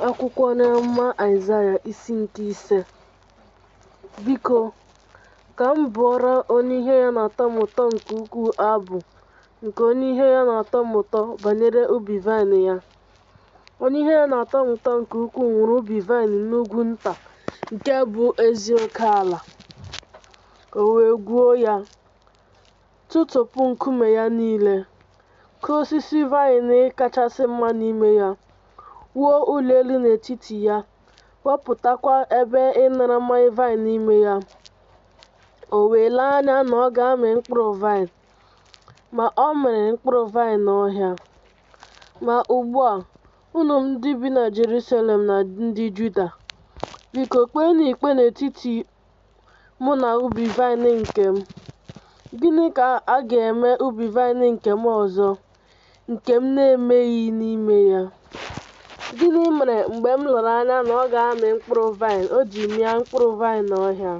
Akwụkwọ n'amụma Aịzaya isi nke 5. Biko, ka m bụọrọ onye ihe ya na-atọ m ụtọ nke ukwuu abụ nke onye ihe ya na-atọ m ụtọ banyere ubi vaịnị ya. Onye ihe ya na-atọ m ụtọ nke ukwuu nwere ubi vaịnị n'ugwu nta nke bụ ezi oke ala. O wee gwuo ya, tụtụpụ nkume ya niile, kụọ osisi vaịnị kachasị mma n'ime ya, wuo ụlọ elu n'etiti ya, wepụtakwa ebe ịṅara mmanya vaịnị n'ime ya. O wee lee anya na ọ ga-amị mkpụrụ vaịnị, ma ọ mịrị mkpụrụ vaịnị n'ọhịa. Ma ugbu a, unu ndị bi na Jerusalem na ndị Juda, biko kpeenụ ikpe n'etiti mụ na ubi vaịnị nke m. Gịnị ka a ga-eme ubi vaịnị nke m ọzọ, nke m na-emeghị n'ime ya? Gịnị mere mgbe m lere anya na ọ ga-amị mkpụrụ vaịnị, o ji mịa mkpụrụ vaịnị n'ọhịa?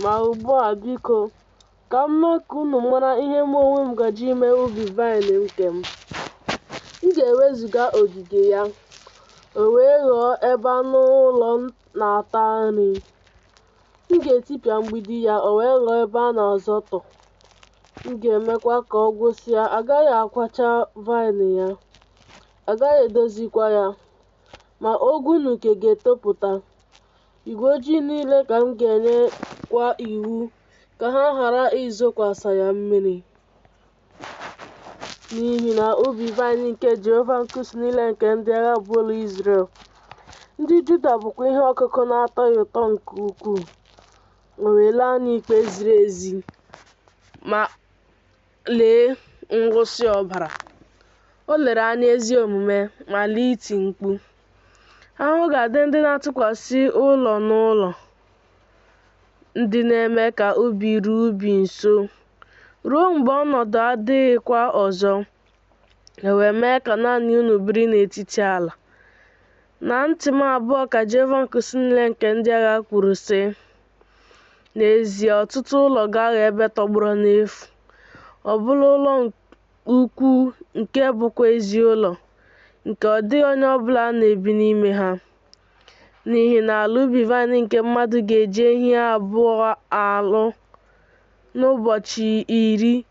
Ma ugbu a, biko, ka m mee ka unu mara ihe mụ onwe m gaje ime ubi vaịnị nke m. M ga-ewezuga ogige ya, o wee ghọọ ebe anụ ụlọ na-ata nri. M ga-etipịa mgbidi ya, o wee ghọọ ebe a na-azọtọ. M ga-emekwa ka ọ gwụsịa, agaghị akwacha vaịnị ya, agaghị edozikwa ya, ma ogwu na uke ga-etopụta. Igwe ojii niile ka m ga-enyekwa iwu ka ha ghara izokwasị ya mmiri. N'ihi na ubi vaịnị nke Jehova nkusi niile nke ndị agha bụ ụlọ Izrel. Ndị Juda bụkwa ihe ọkụkụ na-atọ ya ụtọ nke ukwuu. O wee lee anya ikpe ziri ezi, ma lee ngwụsị ọbara. O lere anya ezi omume, ma lee iti mkpu. Ahụhụ ga-adị ndị na-atụkwasị ụlọ n'ụlọ, ndị na-eme ka ubi ruo ubi nso, ruo mgbe ọnọdụ adịghịkwa ọzọ, e wee mee ka naanị unu biri n'etiti ala. Na ntị m abụọ ka Jehova nkusi niile nke ndị agha kwuru, sị, n'ezie, ọtụtụ ụlọ ga-aghọ ebe tọgbọrọ n'efu, ọ bụla ụlọ ukwu nke bụkwa ezi ụlọ, nke ọ dịghị onye ọbụla na-ebi n'ime ha. N'ihi na ala ubi vaịnị nke mmadụ ga-eji ehi abụọ alụ n'ụbọchị 10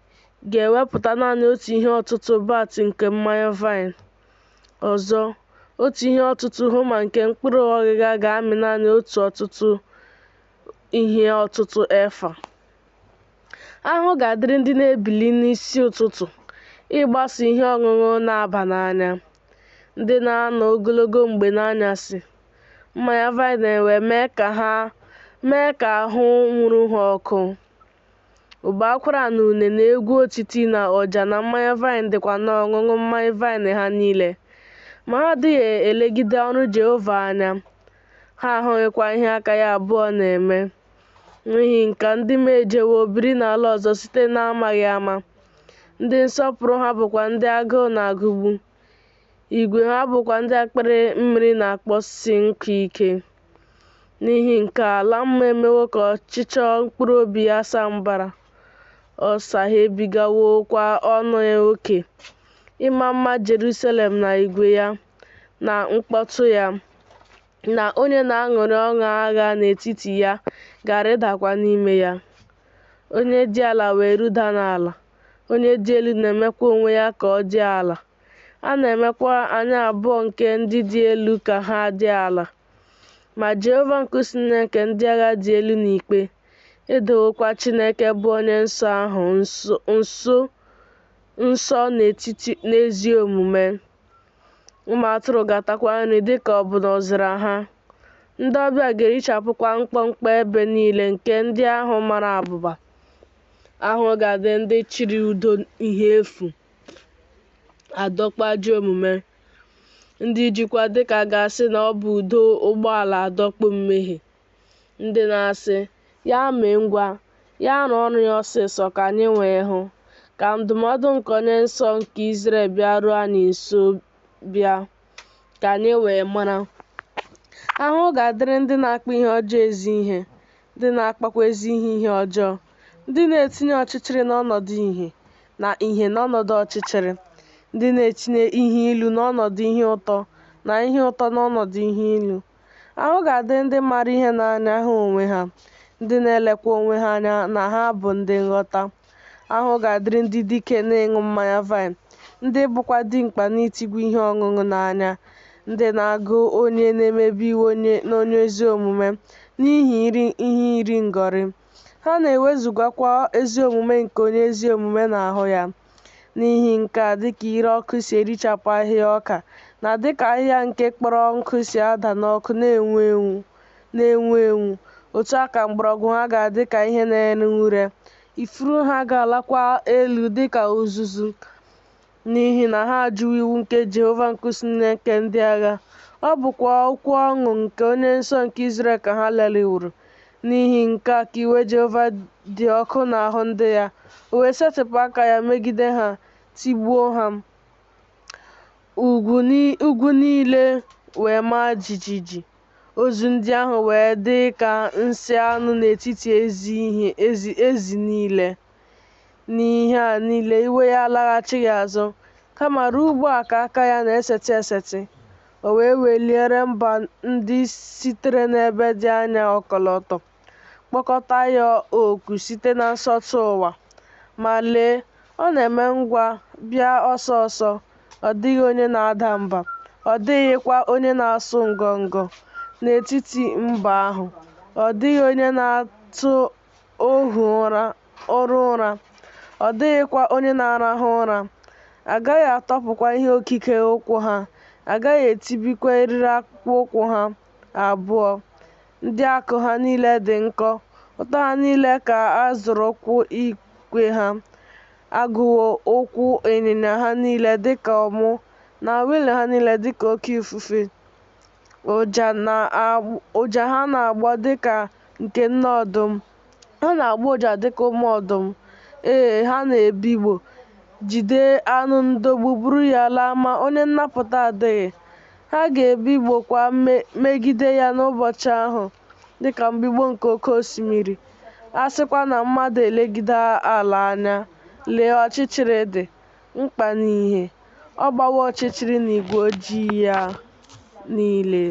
ga-ewepụta naanị otu ihe ọtụtụ bat nke mmanya vaịnị. Ọzọ, otu ihe ọtụtụ homa nke mkpụrụ ọghịgha ga-amị naanị otu ọtụtụ ihe ọtụtụ efa. Ahụhụ ga-adịrị ndị na-ebili n'isi ụtụtụ ịgbaso ihe ọṅụṅụ na-aba n'anya, ndị na-anọ ogologo mgbe n'anyasị. Mmanya vaịnị wee mee ka ahụ nwuru ha ọkụ. Ụbọ akwara na une na egwu otiti na ọja na mmanya vaịnị dịkwa n'ọṅụṅụ mmanya vaịnị ha niile. Ma ha adịghị elegide ọrụ Jehova anya, ha ahụghịkwa ihe aka ya abụọ na-eme. N'ihi nke ndị m ejewo biri n'ala ọzọ site n'amaghị ama. Ndị nsọpụrụ ha bụkwa ndị agụụ na-agụgbu, igwe ha bụkwa ndị akpịrị mmiri na-akpọsi nkụ ike. N'ihi nke ala m emewo ka ọchịchọ mkpụrụ obi ya saa mbara, ọ saghebigawokwa ọnụ ya oke. Ịma mma Jerusalem na igwe ya, na mkpọtụ ya, na onye na-aṅụrị ọṅụ agha n'etiti ya ga-arịdakwa n'ime ya. Onye dị ala wee rụda n'ala, onye dị elu na-emekwa onwe ya ka ọ dị ala. A na-emekwa anya abụọ nke ndị dị elu ka ha dị ala. Ma Jehova nkusi niile nke ndị agha dị elu n'ikpe. Edowokwa Chineke bụ onye nsọ ahụ nsọ n'ezi omume. Ụmụ atụrụ ga-atakwa nri dịka ọ bụ n'ọzara ha. Ndị ọbịa ga-erichapụkwa mkpọmkpọ ebe niile nke ndị ahụ mara abụba. Ahụhụ ga-adị ndị chịrị udo ihe efu, adọkpa ajọ omume, ndị jikwa dịka a ga-asị na ọ bụ udo ụgbọala adọkpụ mmehie, ndị na-asị, ya mee ngwa, ya rụọ ọrụ ya ọsịsọ ka anyị wee hụ, ka ndụmọdụ nke onye nsọ nke Izrel bịaruo anyị nso bịa, ka anyị wee mara. Ahụhụ ga-adịrị ndị na-akpọ ihe ọjọọ ezi ihe, ndị na-akpakwa ezi ihe ọjọọ, ndị na-etinye ọchịchịrị n'ọnọdụ ìhè, na ìhè n'ọnọdụ ọchịchịrị, ndị na-etinye ihe ilu n'ọnọdụ ihe ụtọ, na ihe ụtọ n'ọnọdụ ihe ilu. Ahụ ga-adị ndị maara ihe n'anya ha onwe ha, ndị na-elekwa onwe ha anya na ha bụ ndị nghọta. Ahụ ga-adịrị ndị dike na-ịṅụ mmanya vaịn, ndị bụkwa dimkpa n'itigbu ihe ọṅụṅụ n'anya, ndị na-agụ onye na-emebi iwu na onye ezi omume n'ihi ihe iri ngọrị. Ha na-ewezugakwa ezi omume nke onye ezi omume n'ahụ ya. N'ihi nke a, dịka ire ọkụ si erichapụ ahịhịa ọka, na dịka ahịhịa nke kpọrọ nkụ si ada n'ọkụ na-enwu enwu, otu a ka mgbọrọgwụ ha ga-adị ka ihe na-ere ure. Ifuru ha ga-alakwa elu dịka uzuzu, n'ihi na ha ajụwo iwu nke Jehova nkusu niile nke ndị agha. Ọ bụkwa okwu ọṅụ nke Onye Nsọ nke Izrel ka ha leliwuru. N'ihi nke a ka iwe Jehova dị ọkụ n'ahụ ndị ya, o wee setịpụ aka ya megide ha, tigbuo ha. Ugwu niile wee maa jijiji, ozu ndị ahụ wee dị ka nsị anụ n'etiti ezi niile. N'ihe a niile, iwe ya alaghachighị azụ, kama ruo ugbu a ka aka ya na-eseti eseti. O wee weliere mba ndị sitere n'ebe dị anya ọkọlọtọ, kpọkọta ya oku site na nsọtụ ụwa. Ma lee, ọ na-eme ngwa bịa ọsọ ọsọ, ọ dịghị onye na-ada mba, ọ dịghịkwa onye na-asụ ngọngọ n'etiti mba ahụ. Ọ dịghị onye na-atụ ohu ụra, ọ dịghịkwa onye na-arahụ ụra. Agaghị atọpụkwa ihe okike ụkwụ ha, agaghị etibikwa eriri akpụkpọ ụkwụ ha abụọ. Ndị akụ ha niile dị nkọ, ụtọ ha niile ka a zụrụ ụkwụ ikwe ha. Agụwo ụkwụ ịnyịnya ha niile dịka ọmụ, na wịịlu ha niile dịka oke ifufe. Ụja ha na-agbọ dịka nke nne ọdụm, ha na-agbọ ụja dịka ụmụ ọdụm. Ee, ha na-ebigbọ, jide anụ ndọgbu buru ya laa, ma onye nnapụta adịghị. Ha ga-ebigbọkwa megide ya n'ụbọchị ahụ dịka mbigbọ nke oke osimiri. A sịkwa na mmadụ elegide ala anya, lee, ọchịchịrị dị, mkpa na ìhè, ọ gbawo ọchịchịrị na igwe ojii ya niile.